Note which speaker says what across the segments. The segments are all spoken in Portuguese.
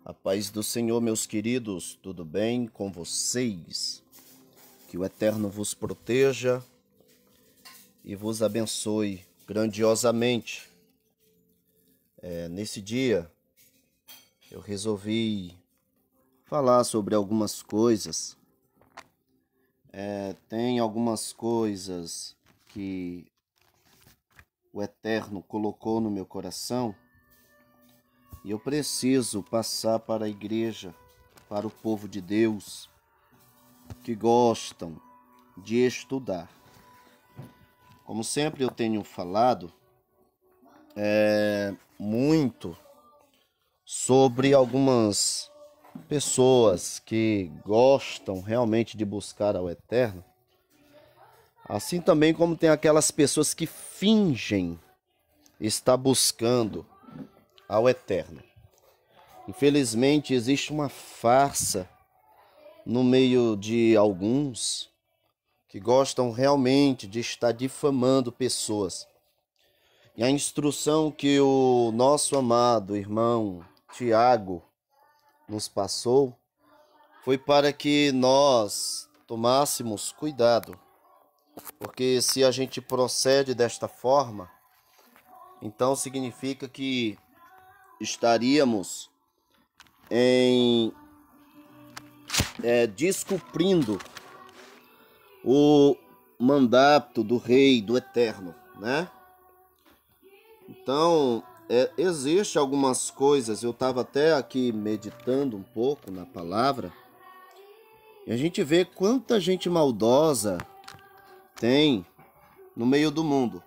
Speaker 1: A paz do Senhor, meus queridos, tudo bem com vocês? Que o Eterno vos proteja e vos abençoe grandiosamente. Nesse dia, eu resolvi falar sobre algumas coisas. Tem algumas coisas que o Eterno colocou no meu coração e eu preciso passar para a igreja, para o povo de Deus que gostam de estudar. Como sempre eu tenho falado muito sobre algumas pessoas que gostam realmente de buscar ao Eterno, assim também como tem aquelas pessoas que fingem estar buscando ao Eterno. Infelizmente existe uma farsa no meio de alguns que gostam realmente de estar difamando pessoas. E a instrução que o nosso amado irmão Tiago nos passou foi para que nós tomássemos cuidado, porque se a gente procede desta forma, então significa que estaríamos descumprindo o mandato do Rei, do Eterno, né? Então, existe algumas coisas, eu estava até aqui meditando um pouco na palavra, e a gente vê quanta gente maldosa tem no meio do mundo.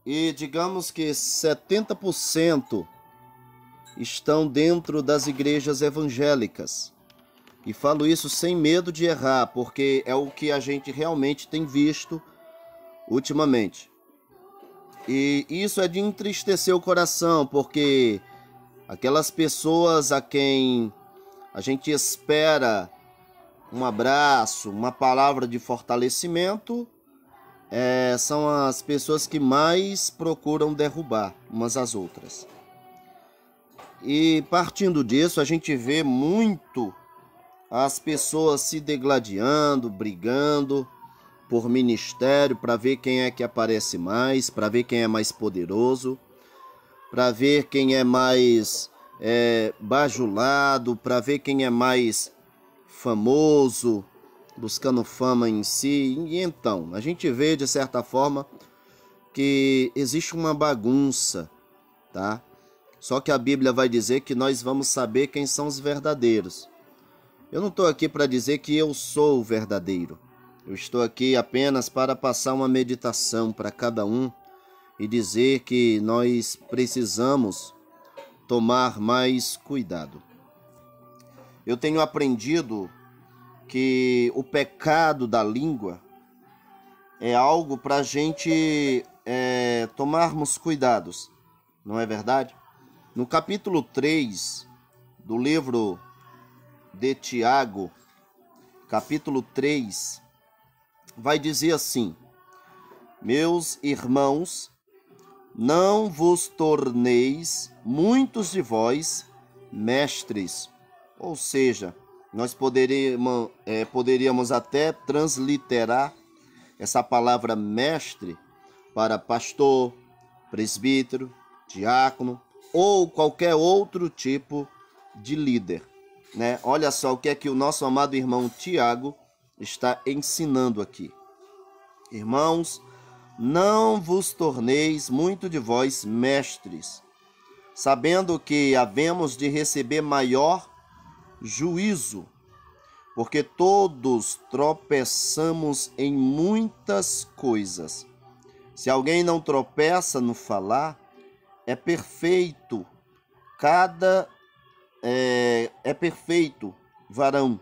Speaker 1: E digamos que 70% estão dentro das igrejas evangélicas. E falo isso sem medo de errar, porque é o que a gente realmente tem visto ultimamente. E isso é de entristecer o coração, porque aquelas pessoas a quem a gente espera um abraço, uma palavra de fortalecimento, são as pessoas que mais procuram derrubar umas às outras. E partindo disso, a gente vê muito as pessoas se degladiando, brigando por ministério, para ver quem é que aparece mais, para ver quem é mais poderoso, para ver quem é mais bajulado, para ver quem é mais famoso, buscando fama em si. E então, a gente vê de certa forma que existe uma bagunça, tá? Só que a Bíblia vai dizer que nós vamos saber quem são os verdadeiros. Eu não estou aqui para dizer que eu sou o verdadeiro. Eu estou aqui apenas para passar uma meditação para cada um e dizer que nós precisamos tomar mais cuidado. Eu tenho aprendido que o pecado da língua é algo para a gente tomarmos cuidados, não é verdade? No capítulo 3 do livro de Tiago, capítulo 3, vai dizer assim: meus irmãos, não vos torneis muitos de vós mestres. Ou seja, nós poderíamos até transliterar essa palavra mestre para pastor, presbítero, diácono ou qualquer outro tipo de líder, né? Olha só o que é que o nosso amado irmão Tiago está ensinando aqui. Irmãos, não vos torneis muito de vós mestres, sabendo que havemos de receber maior juízo, porque todos tropeçamos em muitas coisas. Se alguém não tropeça no falar, é perfeito, é perfeito varão,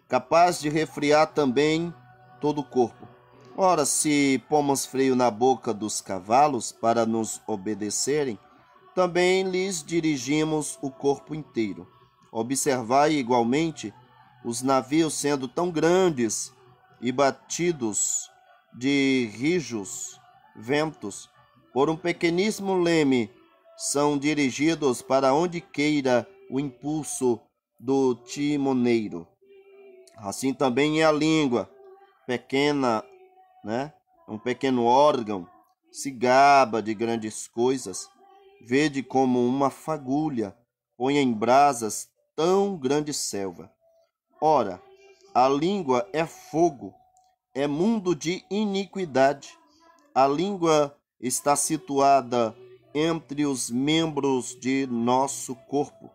Speaker 1: capaz de refrear também todo o corpo. Ora, se pomos freio na boca dos cavalos para nos obedecerem, também lhes dirigimos o corpo inteiro. Observai igualmente os navios sendo tão grandes e batidos de rijos ventos, por um pequeníssimo leme, são dirigidos para onde queira o impulso do timoneiro. Assim também é a língua, pequena, né? Um pequeno órgão, se gaba de grandes coisas. Vede como uma fagulha põe em brasas tão grande selva. Ora, a língua é fogo, é mundo de iniquidade. A língua está situada entre os membros de nosso corpo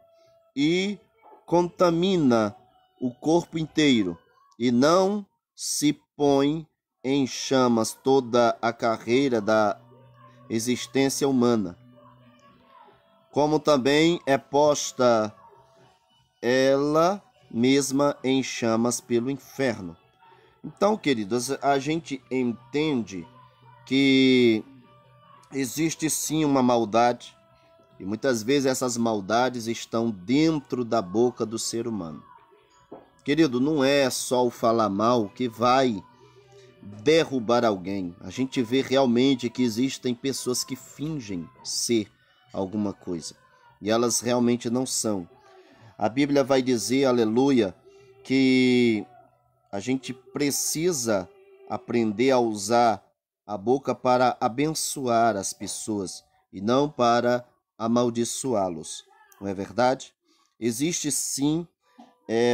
Speaker 1: e contamina o corpo inteiro, e não se põe em chamas toda a carreira da existência humana, como também é posta ela mesma em chamas pelo inferno. Então, queridos, a gente entende que existe sim uma maldade, e muitas vezes essas maldades estão dentro da boca do ser humano. Querido, não é só o falar mal que vai derrubar alguém. A gente vê realmente que existem pessoas que fingem ser alguma coisa, e elas realmente não são. A Bíblia vai dizer, aleluia, que a gente precisa aprender a usar a boca para abençoar as pessoas e não para amaldiçoá-los. Não é verdade? Existe sim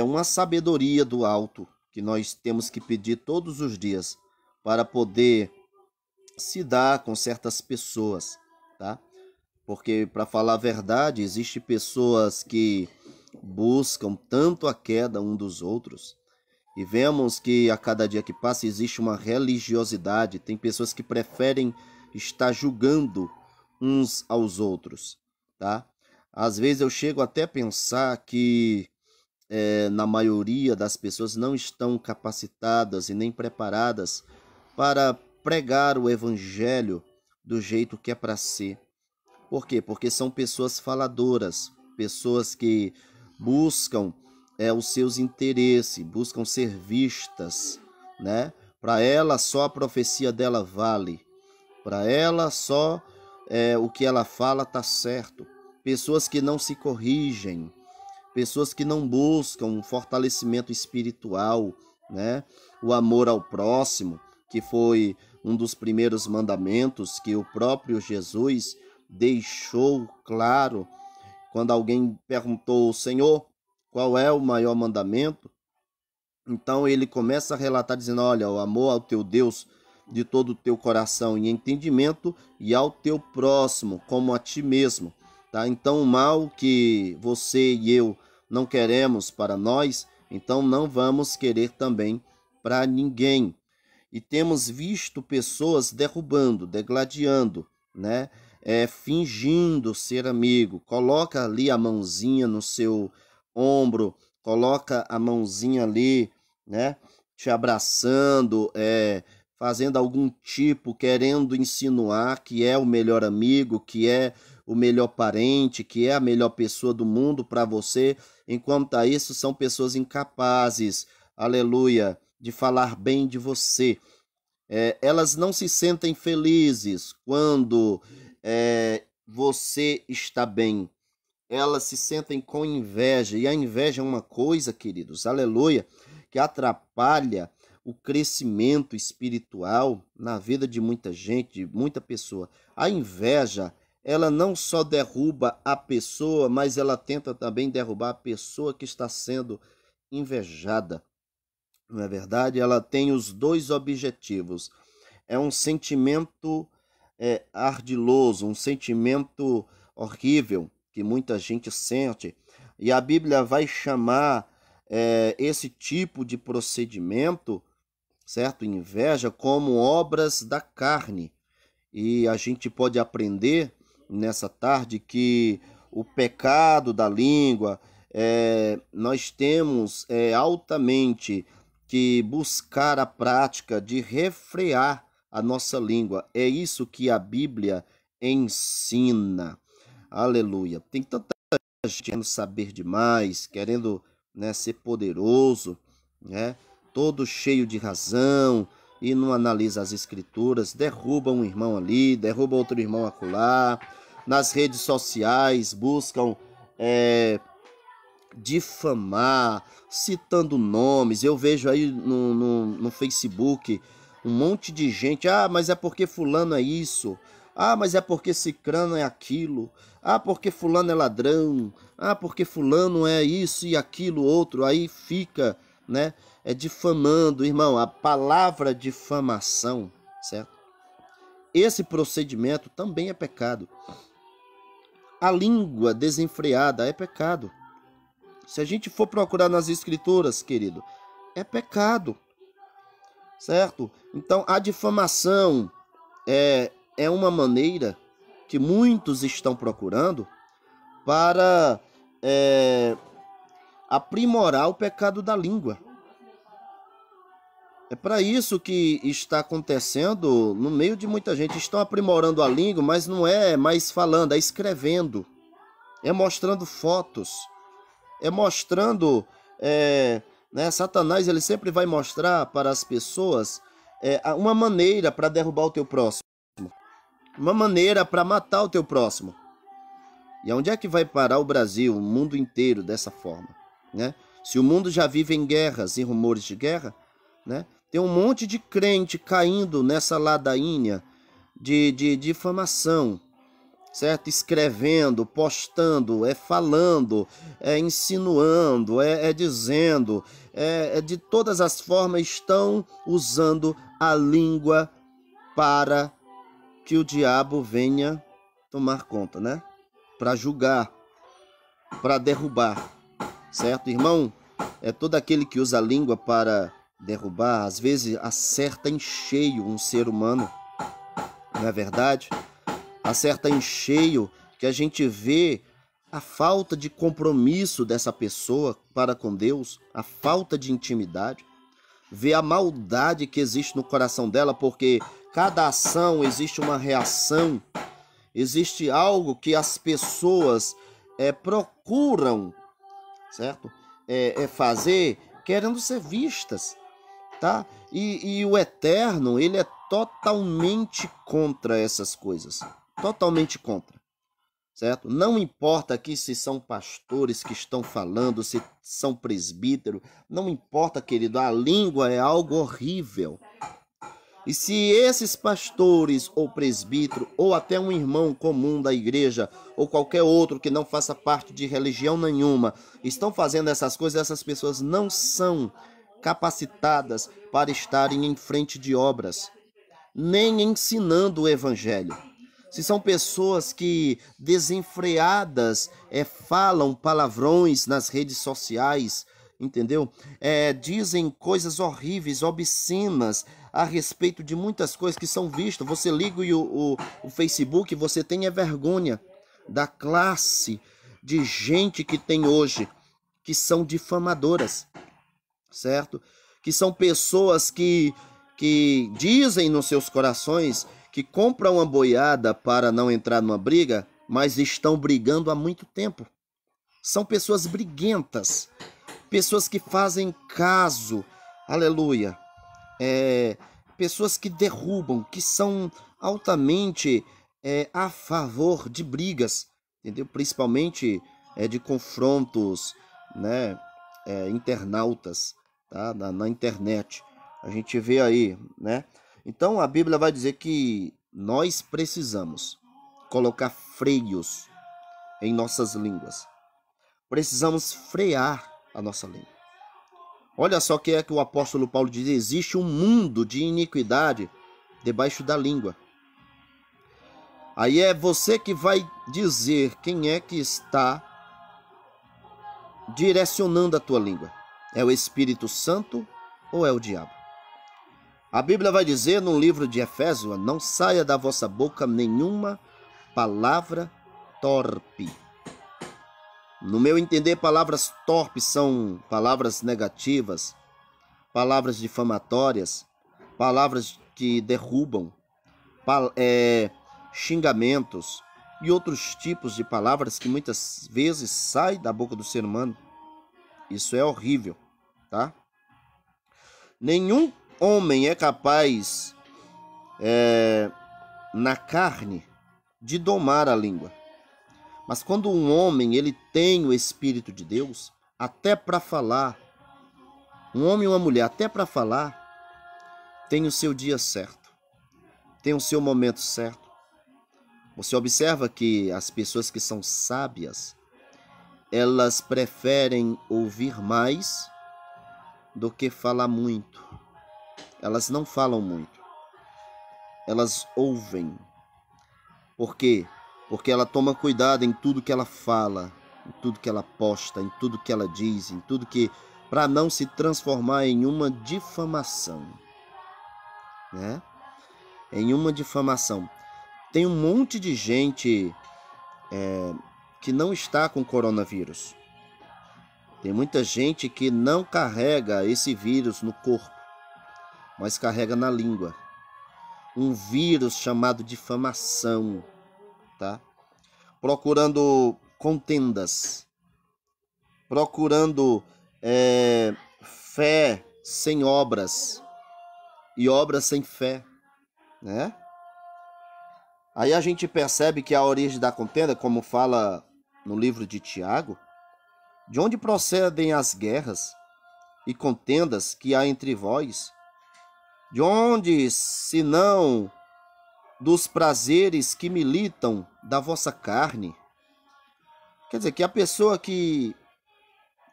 Speaker 1: uma sabedoria do alto que nós temos que pedir todos os dias para poder se dar com certas pessoas, tá? Porque, para falar a verdade, existem pessoas que buscam tanto a queda um dos outros, e vemos que a cada dia que passa existe uma religiosidade. Tem pessoas que preferem estar julgando uns aos outros, tá? Às vezes eu chego até a pensar que na maioria das pessoas não estão capacitadas e nem preparadas para pregar o evangelho do jeito que é para ser. Por quê? Porque são pessoas faladoras, pessoas que buscam os seus interesses, buscam ser vistas, né? Para ela só a profecia dela vale, para ela só o que ela fala está certo. Pessoas que não se corrigem, pessoas que não buscam um fortalecimento espiritual, né? O amor ao próximo, que foi um dos primeiros mandamentos que o próprio Jesus deixou claro quando alguém perguntou: Senhor, qual é o maior mandamento? Então ele começa a relatar dizendo: olha, o amor ao teu Deus de todo o teu coração e entendimento, e ao teu próximo como a ti mesmo, tá? Então o mal que você e eu não queremos para nós, então não vamos querer também para ninguém. E temos visto pessoas derrubando, degladiando, né? Fingindo ser amigo. Coloca ali a mãozinha no seu ombro, coloca a mãozinha ali, né? Te abraçando, fazendo algum tipo, querendo insinuar que é o melhor amigo, que é o melhor parente, que é a melhor pessoa do mundo para você, enquanto a isso são pessoas incapazes, aleluia, de falar bem de você. Elas não se sentem felizes quando você está bem. Elas se sentem com inveja, e a inveja é uma coisa, queridos, aleluia, que atrapalha o crescimento espiritual na vida de muita gente, de muita pessoa. A inveja, ela não só derruba a pessoa, mas ela tenta também derrubar a pessoa que está sendo invejada. Não é verdade? Ela tem os dois objetivos. É um sentimento ardiloso, um sentimento horrível que muita gente sente. E a Bíblia vai chamar esse tipo de procedimento, certo? Inveja, como obras da carne. E a gente pode aprender nessa tarde que o pecado da língua, nós temos altamente que buscar a prática de refrear a nossa língua. É isso que a Bíblia ensina. Aleluia. Tem tanta gente querendo saber demais, querendo, né, ser poderoso, né? Todo cheio de razão, e não analisa as escrituras, derruba um irmão ali, derruba outro irmão acolá, nas redes sociais buscam difamar, citando nomes. Eu vejo aí no Facebook um monte de gente, mas é porque fulano é isso, mas é porque cicrano é aquilo, porque fulano é ladrão, porque fulano é isso e aquilo outro, aí fica, né, difamando. Irmão, a palavra difamação, certo? Esse procedimento também é pecado. A língua desenfreada é pecado. Se a gente for procurar nas escrituras, querido, é pecado, certo? Então, a difamação é uma maneira que muitos estão procurando para aprimorar o pecado da língua. É para isso que está acontecendo no meio de muita gente. Estão aprimorando a língua, mas não é mais falando, é escrevendo, é mostrando fotos, é mostrando... né? Satanás, ele sempre vai mostrar para as pessoas uma maneira para derrubar o teu próximo, uma maneira para matar o teu próximo. E onde é que vai parar o Brasil, o mundo inteiro dessa forma, né? Se o mundo já vive em guerras e rumores de guerra, né? Tem um monte de crente caindo nessa ladainha de difamação, certo? Escrevendo, postando, falando, insinuando, dizendo, de todas as formas estão usando a língua para que o diabo venha tomar conta, né? Para julgar, para derrubar, certo, irmão? Todo aquele que usa a língua para derrubar, às vezes acerta em cheio um ser humano, não é verdade? Acerta em cheio, que a gente vê a falta de compromisso dessa pessoa para com Deus, a falta de intimidade, vê a maldade que existe no coração dela, porque cada ação existe uma reação, existe algo que as pessoas procuram, certo? Fazer, querendo ser vistas, tá? E o Eterno, ele é totalmente contra essas coisas. Totalmente contra, certo? Não importa aqui se são pastores que estão falando, se são presbíteros, não importa, querido, a língua é algo horrível. E se esses pastores ou presbítero, ou até um irmão comum da igreja, ou qualquer outro que não faça parte de religião nenhuma, estão fazendo essas coisas, essas pessoas não são capacitadas para estarem em frente de obras, nem ensinando o evangelho. Se são pessoas que desenfreadas falam palavrões nas redes sociais, entendeu? Dizem coisas horríveis, obscenas a respeito de muitas coisas que são vistas. Você liga o Facebook, você tem vergonha da classe de gente que tem hoje, que são difamadoras, certo? Que são pessoas que dizem nos seus corações que compram uma boiada para não entrar numa briga, mas estão brigando há muito tempo. São pessoas briguentas, pessoas que fazem caso, aleluia, pessoas que derrubam, que são altamente a favor de brigas, entendeu? Principalmente de confrontos, né, internautas, tá? Na internet. A gente vê aí, né? Então a Bíblia vai dizer que nós precisamos colocar freios em nossas línguas. Precisamos frear a nossa língua. Olha só o que é que o apóstolo Paulo diz: existe um mundo de iniquidade debaixo da língua. Aí é você que vai dizer quem é que está direcionando a tua língua. É o Espírito Santo ou é o diabo? A Bíblia vai dizer no livro de Efésios: não saia da vossa boca nenhuma palavra torpe. No meu entender, palavras torpes são palavras negativas, palavras difamatórias, palavras que derrubam, xingamentos e outros tipos de palavras que muitas vezes saem da boca do ser humano. Isso é horrível, tá? Nenhum homem é capaz, na carne, de domar a língua. Mas quando um homem ele tem o Espírito de Deus, até para falar, um homem e uma mulher, até para falar, tem o seu dia certo, tem o seu momento certo. Você observa que as pessoas que são sábias, elas preferem ouvir mais do que falar muito. Elas não falam muito, elas ouvem. Por quê? Porque ela toma cuidado em tudo que ela fala, em tudo que ela posta, em tudo que ela diz, em tudo que... para não se transformar em uma difamação, né? Em uma difamação. Tem um monte de gente que não está com coronavírus. Tem muita gente que não carrega esse vírus no corpo, mas carrega na língua. Um vírus chamado difamação, tá? Procurando contendas, procurando fé sem obras e obras sem fé, né? Aí a gente percebe que a origem da contenda, como fala no livro de Tiago, de onde procedem as guerras e contendas que há entre vós? De onde, senão dos prazeres que militam da vossa carne? Quer dizer, que a pessoa que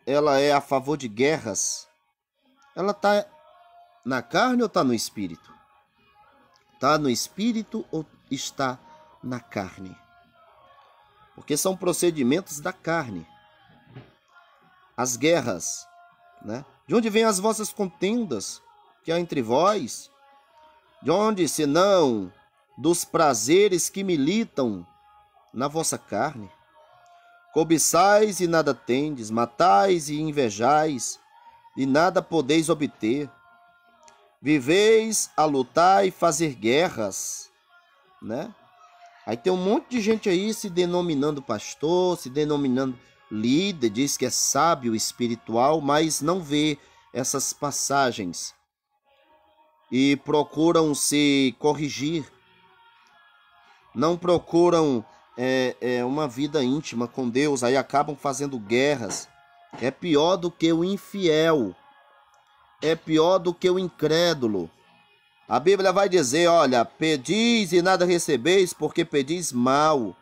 Speaker 1: ela é a favor de guerras, ela está na carne ou está no espírito? Está no espírito ou está na carne? Porque são procedimentos da carne. As guerras, né? De onde vêm as vossas contendas que há entre vós? De onde, senão dos prazeres que militam na vossa carne? Cobiçais e nada tendes, matais e invejais, e nada podeis obter. Viveis a lutar e fazer guerras, né? Aí tem um monte de gente aí se denominando pastor, se denominando líder, diz que é sábio espiritual, mas não vê essas passagens e procuram se corrigir, não procuram uma vida íntima com Deus, aí acabam fazendo guerras. É pior do que o infiel, é pior do que o incrédulo. A Bíblia vai dizer, olha, pedis e nada recebeis, porque pedis mal.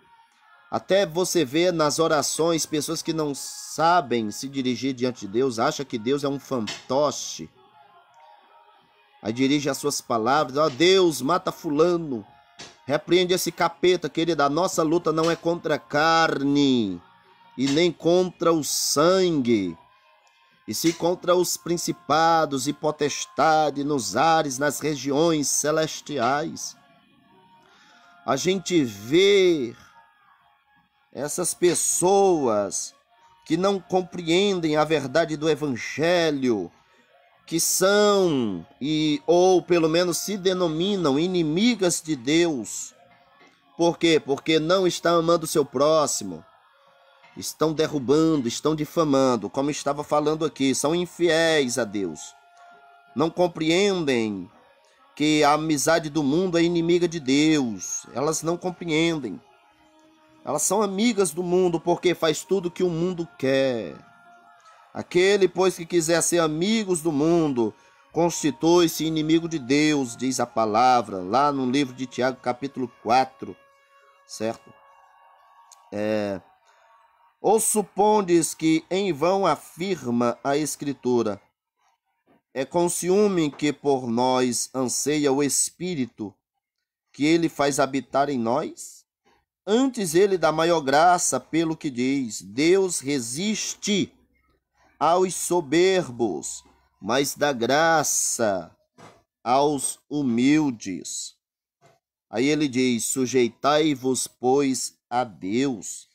Speaker 1: Até você vê nas orações, pessoas que não sabem se dirigir diante de Deus, acham que Deus é um fantoche. Aí dirige as suas palavras, ó Deus, mata fulano, repreende esse capeta, querida. A nossa luta não é contra a carne e nem contra o sangue, e sim contra os principados e potestades nos ares, nas regiões celestiais. A gente vê essas pessoas que não compreendem a verdade do Evangelho, que são, ou pelo menos se denominam inimigas de Deus. Por quê? Porque não estão amando o seu próximo. Estão derrubando, estão difamando, como estava falando aqui, são infiéis a Deus. Não compreendem que a amizade do mundo é inimiga de Deus. Elas não compreendem. Elas são amigas do mundo porque faz tudo que o mundo quer. Aquele, pois, que quiser ser amigos do mundo, constitui-se inimigo de Deus, diz a palavra, lá no livro de Tiago, capítulo 4, certo? Ou supondes que em vão afirma a Escritura, é com ciúme que por nós anseia o Espírito, que ele faz habitar em nós? Antes ele dá maior graça, pelo que diz, Deus resiste aos soberbos, mas dá graça aos humildes. Aí ele diz, sujeitai-vos, pois, a Deus,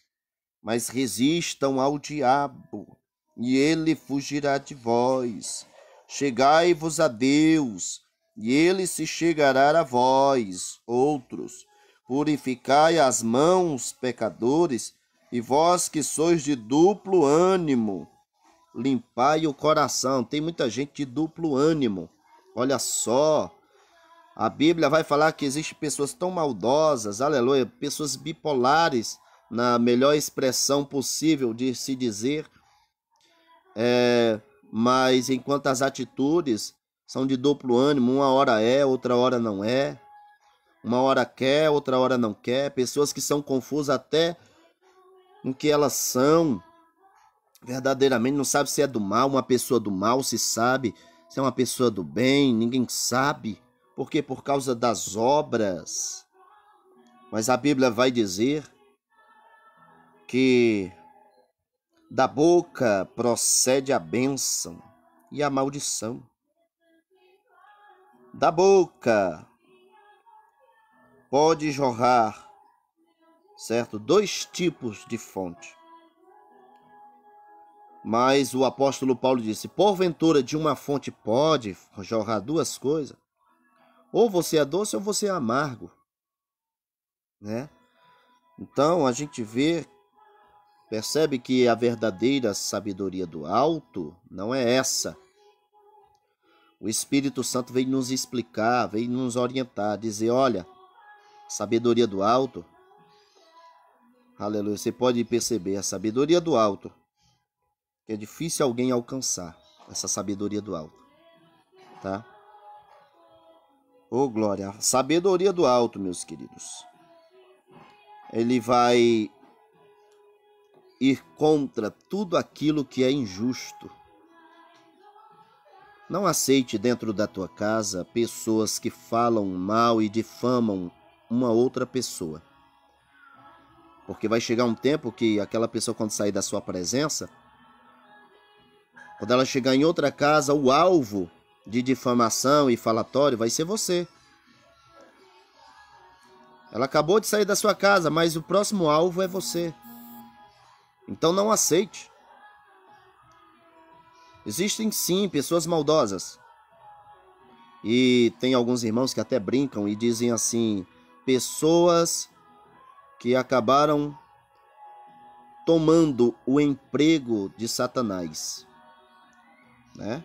Speaker 1: mas resistam ao diabo, e ele fugirá de vós. Chegai-vos a Deus, e ele se chegará a vós. Outros, purificai as mãos, pecadores, e vós que sois de duplo ânimo, limpai o coração. Tem muita gente de duplo ânimo. Olha só, a Bíblia vai falar que existem pessoas tão maldosas, aleluia, pessoas bipolares, na melhor expressão possível de se dizer, mas enquanto as atitudes são de duplo ânimo, uma hora é, outra hora não é, uma hora quer, outra hora não quer, pessoas que são confusas até em que elas são, verdadeiramente não sabe se é do mal, uma pessoa do mal se sabe, se é uma pessoa do bem, ninguém sabe, porque por causa das obras. Mas a Bíblia vai dizer que da boca procede a bênção e a maldição. Da boca pode jorrar, certo? Dois tipos de fonte. Mas o apóstolo Paulo disse, porventura de uma fonte pode jorrar duas coisas? Ou você é doce ou você é amargo, né? Então a gente percebe que a verdadeira sabedoria do alto não é essa. O Espírito Santo veio nos explicar, veio nos orientar, dizer, olha, sabedoria do alto, aleluia, você pode perceber a sabedoria do alto, que é difícil alguém alcançar, essa sabedoria do alto, tá? Ô glória, a sabedoria do alto, meus queridos, ele vai ir contra tudo aquilo que é injusto. Não aceite dentro da tua casa pessoas que falam mal e difamam uma outra pessoa. Porque vai chegar um tempo que aquela pessoa, quando sair da sua presença, quando ela chegar em outra casa, o alvo de difamação e falatório vai ser você. Ela acabou de sair da sua casa, mas o próximo alvo é você. Então não aceite. Existem sim pessoas maldosas. E tem alguns irmãos que até brincam e dizem assim, pessoas que acabaram tomando o emprego de Satanás, né?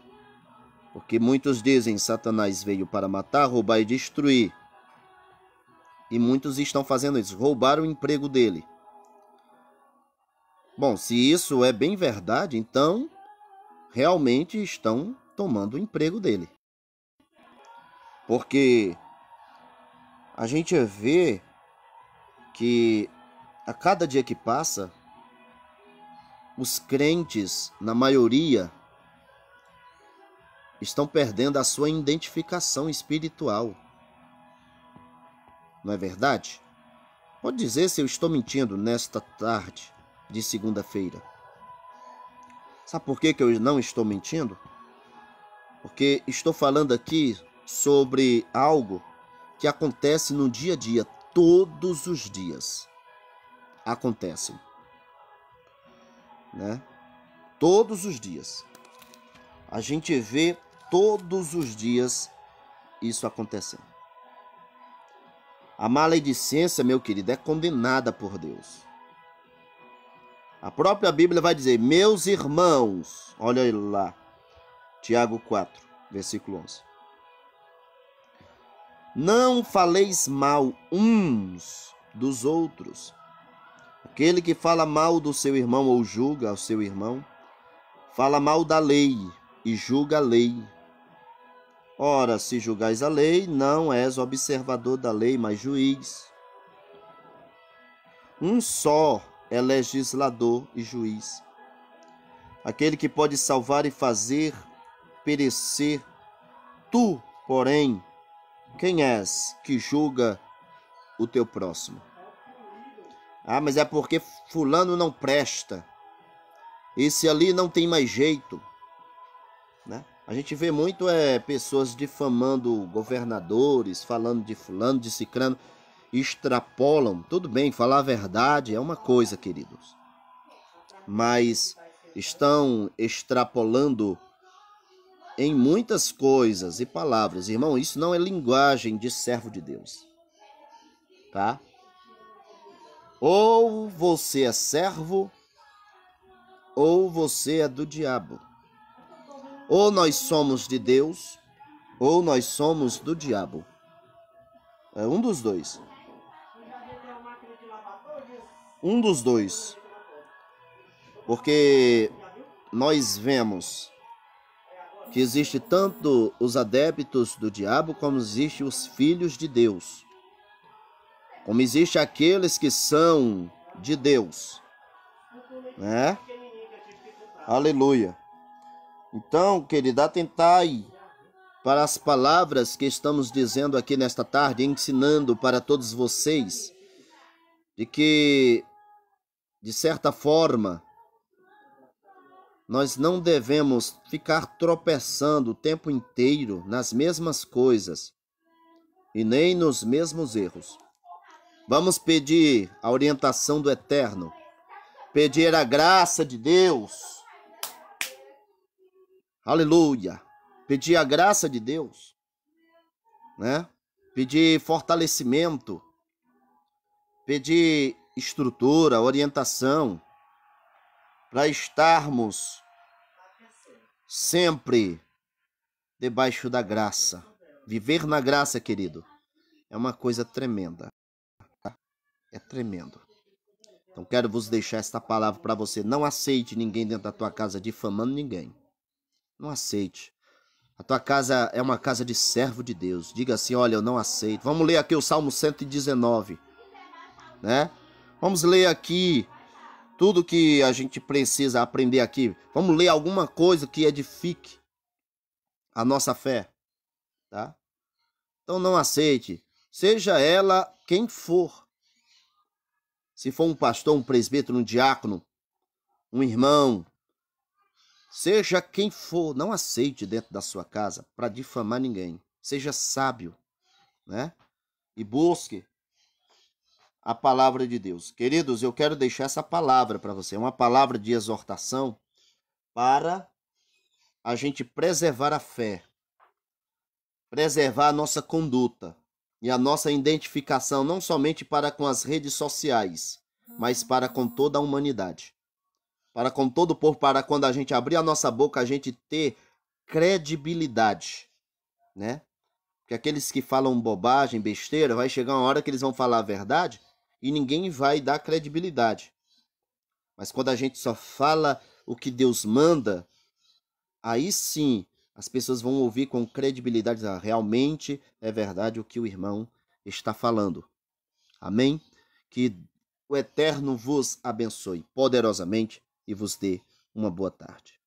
Speaker 1: Porque muitos dizem Satanás veio para matar, roubar e destruir. E muitos estão fazendo isso, roubaram o emprego dele. Bom, se isso é bem verdade, então realmente estão tomando o emprego dele. Porque a gente vê que a cada dia que passa, os crentes, na maioria, estão perdendo a sua identificação espiritual. Não é verdade? Pode dizer se eu estou mentindo nesta tarde de segunda-feira. Sabe por que eu não estou mentindo? Porque estou falando aqui sobre algo que acontece no dia a dia, todos os dias acontecem, né? Todos os dias. A gente vê todos os dias isso acontecendo. A maledicência, meu querido, é condenada por Deus. A própria Bíblia vai dizer, meus irmãos, olha lá, Tiago 4, versículo 11. Não faleis mal uns dos outros. Aquele que fala mal do seu irmão ou julga o seu irmão, fala mal da lei e julga a lei. Ora, se julgais a lei, não és observador da lei, mas juiz. Um só é legislador e juiz. Aquele que pode salvar e fazer perecer. Tu, porém, quem és que julga o teu próximo? Ah, mas é porque fulano não presta. Esse ali não tem mais jeito, né? A gente vê muito pessoas difamando governadores, falando de fulano, de cicrano, extrapolam. Tudo bem, falar a verdade é uma coisa, queridos. Mas estão extrapolando em muitas coisas e palavras. Irmão, isso não é linguagem de servo de Deus, tá? Ou você é servo, ou você é do diabo. Ou nós somos de Deus, ou nós somos do diabo. É um dos dois. Um dos dois. Porque nós vemos que existe tanto os adeptos do diabo como existe os filhos de Deus. Como existe aqueles que são de Deus, né? Aleluia. Então, querido, atentai para as palavras que estamos dizendo aqui nesta tarde, ensinando para todos vocês, de que, de certa forma, nós não devemos ficar tropeçando o tempo inteiro nas mesmas coisas e nem nos mesmos erros. Vamos pedir a orientação do Eterno, pedir a graça de Deus. Aleluia! Pedir a graça de Deus, né? Pedir fortalecimento, pedir estrutura, orientação, para estarmos sempre debaixo da graça. Viver na graça, querido, é uma coisa tremenda. É tremendo. Então quero vos deixar esta palavra para você. Não aceite ninguém dentro da tua casa difamando ninguém. Não aceite. A tua casa é uma casa de servo de Deus. Diga assim, olha, eu não aceito. Vamos ler aqui o Salmo 119, né? Vamos ler aqui tudo que a gente precisa aprender aqui. Vamos ler alguma coisa que edifique a nossa fé, tá? Então não aceite, seja ela quem for. Se for um pastor, um presbítero, um diácono, um irmão, seja quem for, não aceite dentro da sua casa para difamar ninguém. Seja sábio, né? E busque a palavra de Deus. Queridos, eu quero deixar essa palavra para você, uma palavra de exortação para a gente preservar a fé, preservar a nossa conduta e a nossa identificação, não somente para com as redes sociais, mas para com toda a humanidade. Para com todo o povo, para quando a gente abrir a nossa boca, a gente ter credibilidade, né? Porque aqueles que falam bobagem, besteira, vai chegar uma hora que eles vão falar a verdade e ninguém vai dar credibilidade. Mas quando a gente só fala o que Deus manda, aí sim as pessoas vão ouvir com credibilidade. Realmente é verdade o que o irmão está falando. Amém? Que o Eterno vos abençoe poderosamente e vos dê uma boa tarde.